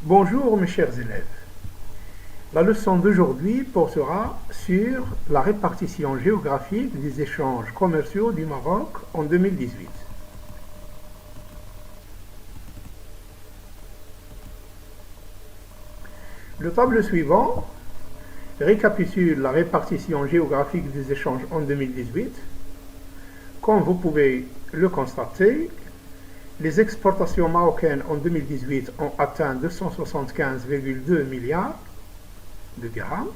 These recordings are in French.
Bonjour mes chers élèves. La leçon d'aujourd'hui portera sur la répartition géographique des échanges commerciaux du Maroc en 2018. Le tableau suivant récapitule la répartition géographique des échanges en 2018. Comme vous pouvez le constater, les exportations marocaines en 2018 ont atteint 275,2 milliards de dirhams.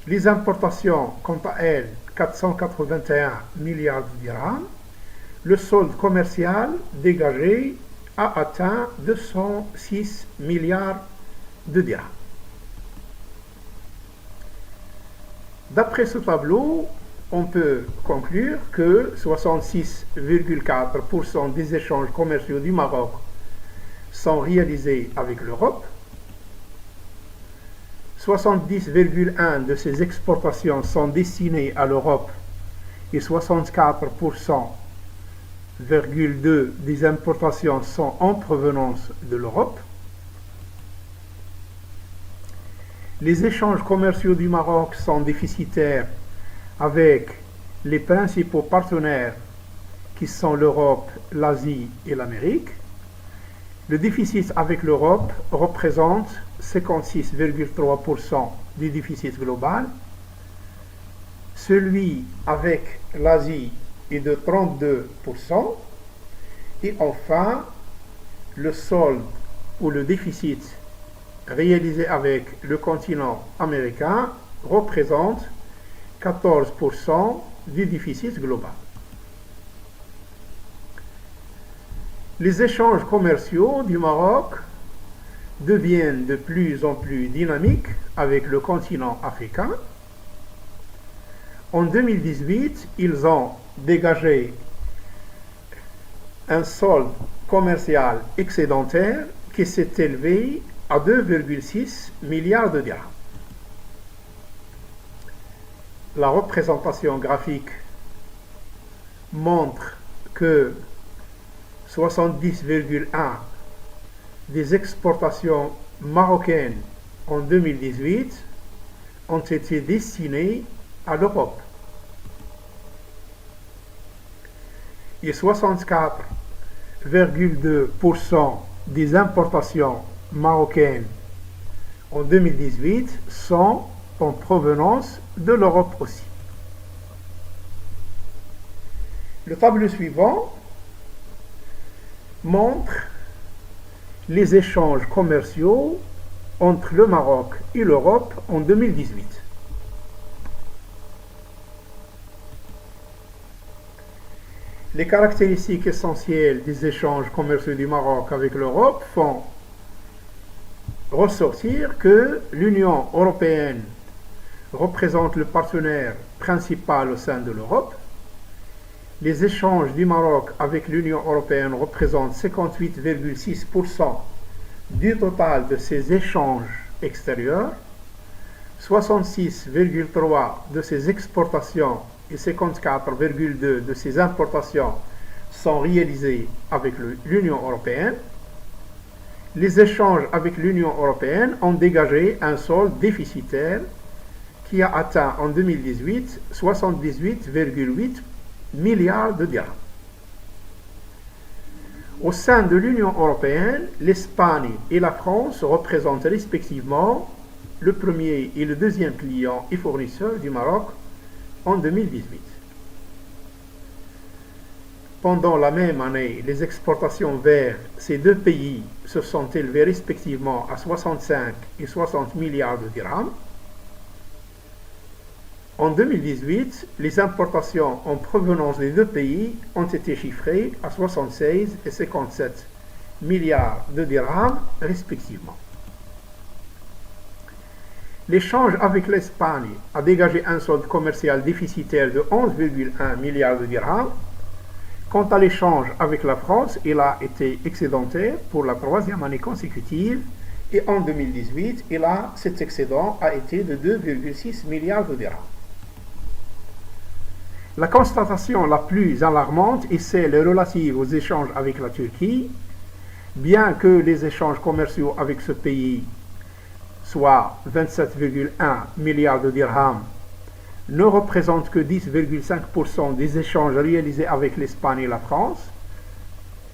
Les importations, quant à elles, 481 milliards de dirhams. Le solde commercial dégagé a atteint 206 milliards de dirhams. D'après ce tableau, on peut conclure que 66,4% des échanges commerciaux du Maroc sont réalisés avec l'Europe. 70,1% de ces exportations sont destinées à l'Europe et 64,2% des importations sont en provenance de l'Europe. Les échanges commerciaux du Maroc sont déficitaires avec les principaux partenaires qui sont l'Europe, l'Asie et l'Amérique. Le déficit avec l'Europe représente 56,3% du déficit global. Celui avec l'Asie est de 32%. Et enfin, le solde ou le déficit réalisé avec le continent américain représente 14% du déficit global. Les échanges commerciaux du Maroc deviennent de plus en plus dynamiques avec le continent africain. En 2018, ils ont dégagé un solde commercial excédentaire qui s'est élevé à 2,6 milliards de dirhams. La représentation graphique montre que 70,1% des exportations marocaines en 2018 ont été destinées à l'Europe. Et 64,2% des importations marocaines en 2018 sont en provenance de l'Europe aussi. Le tableau suivant montre les échanges commerciaux entre le Maroc et l'Europe en 2018. Les caractéristiques essentielles des échanges commerciaux du Maroc avec l'Europe font ressortir que l'Union européenne représente le partenaire principal au sein de l'Europe. Les échanges du Maroc avec l'Union européenne représentent 58,6% du total de ces échanges extérieurs. 66,3% de ces exportations et 54,2% de ces importations sont réalisées avec l'Union européenne. Les échanges avec l'Union européenne ont dégagé un solde déficitaire qui a atteint en 2018 78,8 milliards de dirhams. Au sein de l'Union européenne, l'Espagne et la France représentent respectivement le premier et le deuxième client et fournisseur du Maroc en 2018. Pendant la même année, les exportations vers ces deux pays se sont élevées respectivement à 65 et 60 milliards de dirhams. En 2018, les importations en provenance des deux pays ont été chiffrées à 76 et 57 milliards de dirhams respectivement. L'échange avec l'Espagne a dégagé un solde commercial déficitaire de 11,1 milliards de dirhams. Quant à l'échange avec la France, il a été excédentaire pour la troisième année consécutive et en 2018, cet excédent a été de 2,6 milliards de dirhams. La constatation la plus alarmante est celle relative aux échanges avec la Turquie. Bien que les échanges commerciaux avec ce pays soient 27,1 milliards de dirhams, ne représentent que 10,5% des échanges réalisés avec l'Espagne et la France,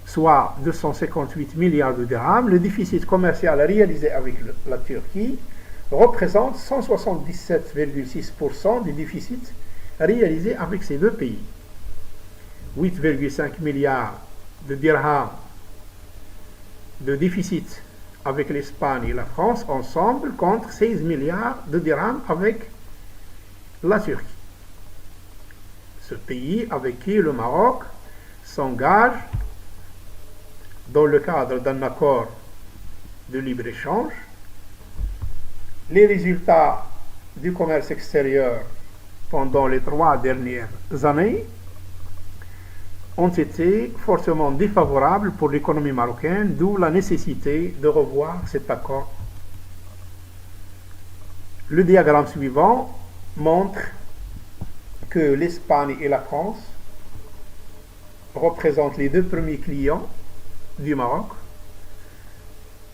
soit 258 milliards de dirhams. Le déficit commercial réalisé avec la Turquie représente 177,6% des déficits réalisés avec ces deux pays. 8,5 milliards de dirhams de déficit avec l'Espagne et la France ensemble contre 16 milliards de dirhams avec la Turquie. Ce pays avec qui le Maroc s'engage dans le cadre d'un accord de libre-échange. Les résultats du commerce extérieur pendant les 3 dernières années ont été fortement défavorables pour l'économie marocaine, d'où la nécessité de revoir cet accord. Le diagramme suivant montre que l'Espagne et la France représentent les deux premiers clients du Maroc.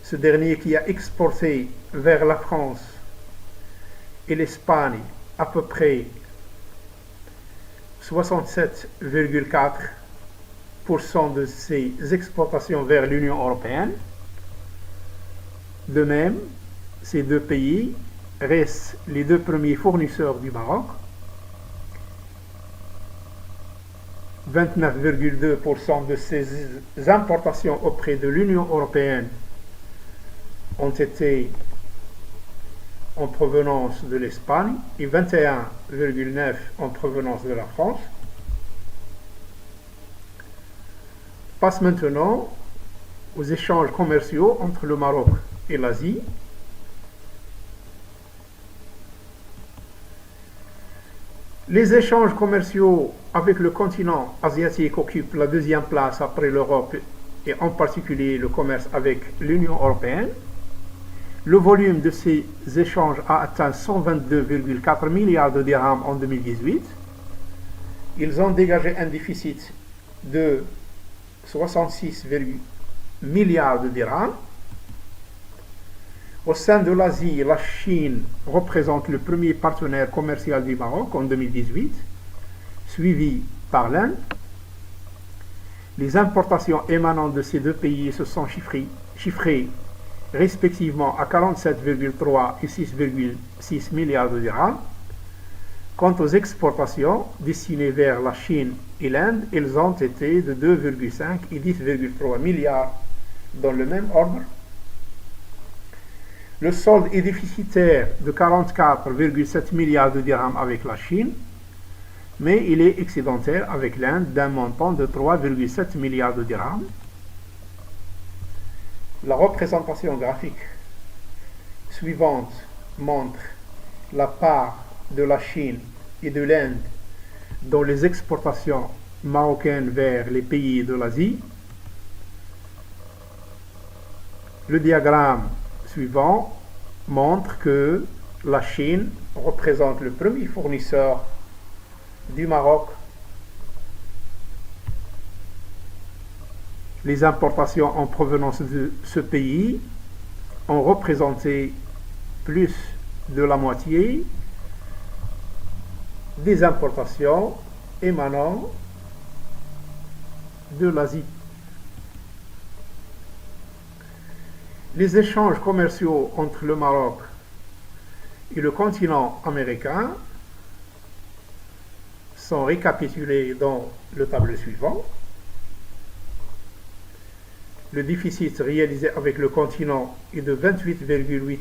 Ce dernier qui a exporté vers la France et l'Espagne à peu près 67,4% de ses exportations vers l'Union européenne. De même, ces deux pays restent les deux premiers fournisseurs du Maroc. 29,2% de ses importations auprès de l'Union européenne ont été en provenance de l'Espagne et 21,9% en provenance de la France. Passe maintenant aux échanges commerciaux entre le Maroc et l'Asie. Les échanges commerciaux avec le continent asiatique occupent la deuxième place après l'Europe et en particulier le commerce avec l'Union européenne. Le volume de ces échanges a atteint 122,4 milliards de dirhams en 2018. Ils ont dégagé un déficit de 66 milliards de dirhams. Au sein de l'Asie, la Chine représente le premier partenaire commercial du Maroc en 2018, suivi par l'Inde. Les importations émanant de ces deux pays se sont chiffrées respectivement à 47,3 et 6,6 milliards de dirhams. Quant aux exportations destinées vers la Chine et l'Inde, elles ont été de 2,5 et 10,3 milliards dans le même ordre. Le solde est déficitaire de 44,7 milliards de dirhams avec la Chine, mais il est excédentaire avec l'Inde d'un montant de 3,7 milliards de dirhams. La représentation graphique suivante montre la part de la Chine et de l'Inde dans les exportations marocaines vers les pays de l'Asie. Le diagramme suivant montre que la Chine représente le premier fournisseur du Maroc. Les importations en provenance de ce pays ont représenté plus de la moitié des importations émanant de l'Asie. Les échanges commerciaux entre le Maroc et le continent américain sont récapitulés dans le tableau suivant. Le déficit réalisé avec le continent est de 28,8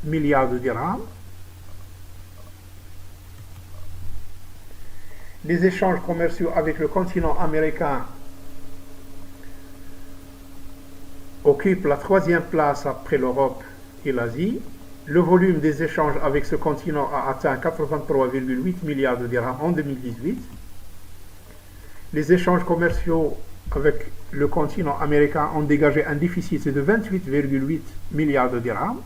milliards de dirhams. Les échanges commerciaux avec le continent américain occupent la troisième place après l'Europe et l'Asie. Le volume des échanges avec ce continent a atteint 83,8 milliards de dirhams en 2018. Les échanges commerciaux avec le continent américain ont dégagé un déficit de 28,8 milliards de dirhams.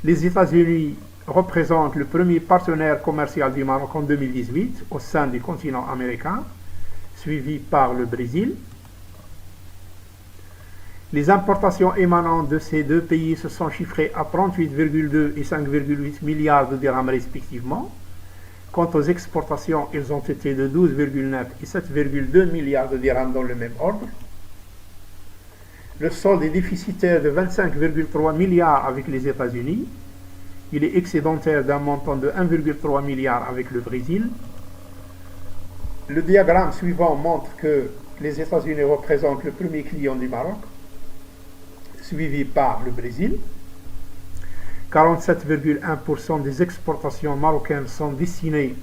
Les États-Unis représentent le premier partenaire commercial du Maroc en 2018 au sein du continent américain, suivi par le Brésil. Les importations émanant de ces deux pays se sont chiffrées à 38,2 et 5,8 milliards de dirhams respectivement. Quant aux exportations, elles ont été de 12,9 et 7,2 milliards de dirhams dans le même ordre. Le solde est déficitaire de 25,3 milliards avec les États-Unis. Il est excédentaire d'un montant de 1,3 milliard avec le Brésil. Le diagramme suivant montre que les États-Unis représentent le premier client du Maroc, suivi par le Brésil. 47,1% des exportations marocaines sont destinées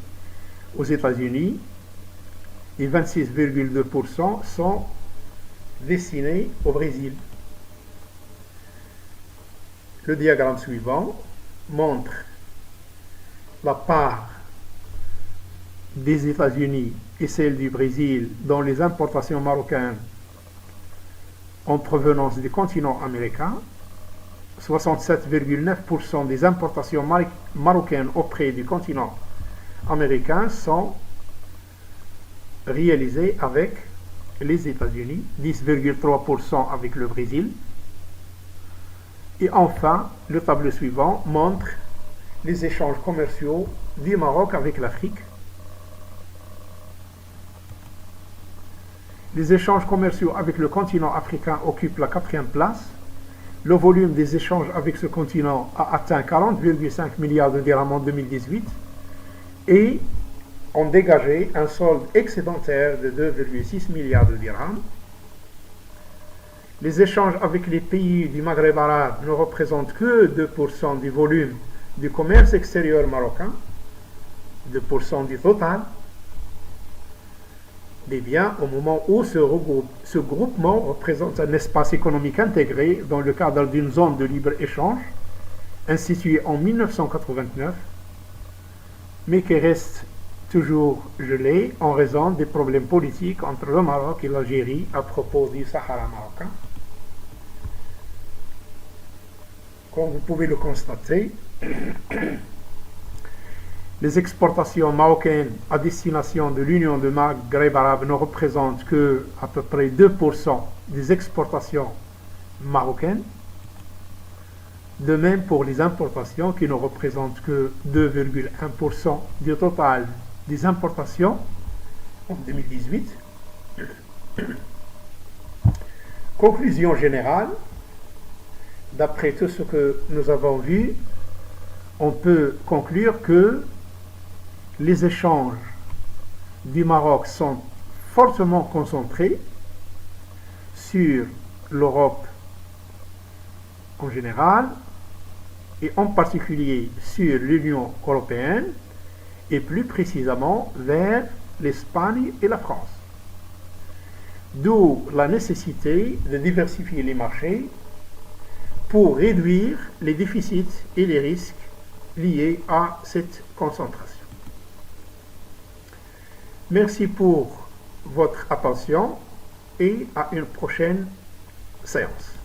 aux États-Unis et 26,2% sont destinées au Brésil. Le diagramme suivant montre la part des États-Unis et celle du Brésil dans les importations marocaines en provenance du continent américain. 67,9% des importations marocaines auprès du continent américain sont réalisées avec les États-Unis, 10,3% avec le Brésil. Et enfin, le tableau suivant montre les échanges commerciaux du Maroc avec l'Afrique. Les échanges commerciaux avec le continent africain occupent la 4e place. Le volume des échanges avec ce continent a atteint 40,5 milliards de dirhams en 2018 et ont dégagé un solde excédentaire de 2,6 milliards de dirhams. Les échanges avec les pays du Maghreb arabe ne représentent que 2% du volume du commerce extérieur marocain, 2% du total des biens, au moment où ce groupement représente un espace économique intégré dans le cadre d'une zone de libre-échange instituée en 1989, mais qui reste toujours gelé en raison des problèmes politiques entre le Maroc et l'Algérie à propos du Sahara marocain. Comme vous pouvez le constater, les exportations marocaines à destination de l'Union de Maghreb arabe ne représentent que à peu près 2% des exportations marocaines. De même pour les importations qui ne représentent que 2,1% du total des importations en 2018. Conclusion générale, d'après tout ce que nous avons vu, on peut conclure que les échanges du Maroc sont fortement concentrés sur l'Europe en général et en particulier sur l'Union européenne et plus précisément vers l'Espagne et la France. D'où la nécessité de diversifier les marchés pour réduire les déficits et les risques liés à cette concentration. Merci pour votre attention et à une prochaine séance.